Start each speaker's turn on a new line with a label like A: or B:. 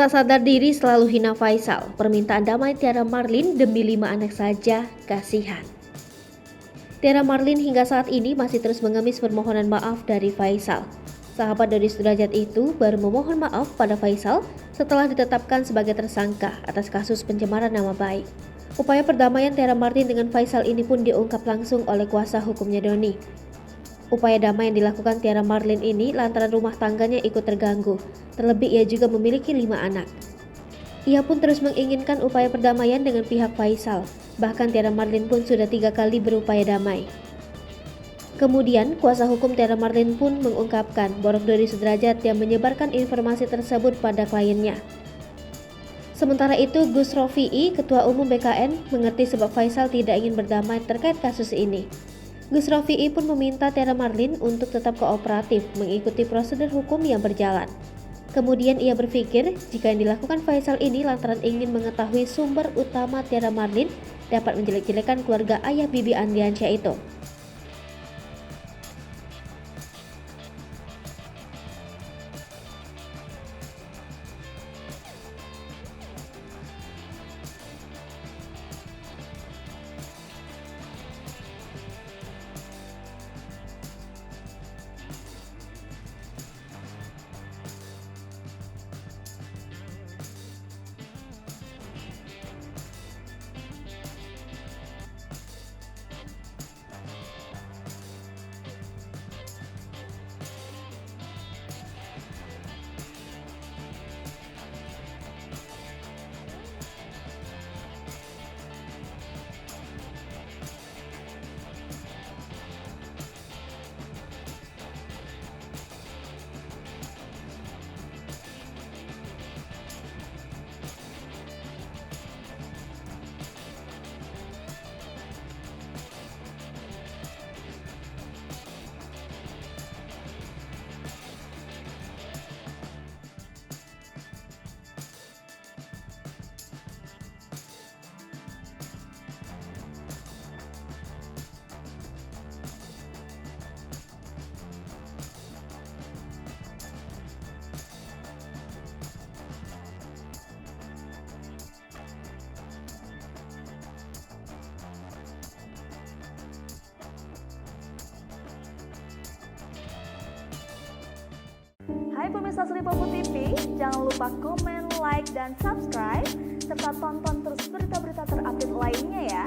A: Tak sadar diri selalu hina Faisal, permintaan damai Tiara Marlin demi 5 anak saja, kasihan. Tiara Marlin hingga saat ini masih terus mengemis permohonan maaf dari Faisal. Sahabat Dodi Sudrajat itu baru memohon maaf pada Faisal setelah ditetapkan sebagai tersangka atas kasus pencemaran nama baik. Upaya perdamaian Tiara Marlin dengan Faisal ini pun diungkap langsung oleh kuasa hukumnya Doni. Upaya damai yang dilakukan Tiara Marlin ini lantaran rumah tangganya ikut terganggu. Terlebih ia juga memiliki 5 anak. Ia pun terus menginginkan upaya perdamaian dengan pihak Faisal. Bahkan Tiara Marlin pun sudah 3 kali berupaya damai. Kemudian kuasa hukum Tiara Marlin pun mengungkapkan Borok Dodi Sudrajat yang menyebarkan informasi tersebut pada kliennya. Sementara itu Gus Rofi'i, Ketua Umum BKN, mengerti sebab Faisal tidak ingin berdamai terkait kasus ini. Gus Rofi'i pun meminta Tiara Marlin untuk tetap kooperatif mengikuti prosedur hukum yang berjalan. Kemudian ia berpikir jika yang dilakukan Faisal ini lantaran ingin mengetahui sumber utama Tiara Marlin dapat menjelek-jelekan keluarga ayah Bibi Andriansyah itu.
B: Hai pemirsa Sri Popo TV, jangan lupa komen, like, dan subscribe, serta tonton terus berita-berita terupdate lainnya ya.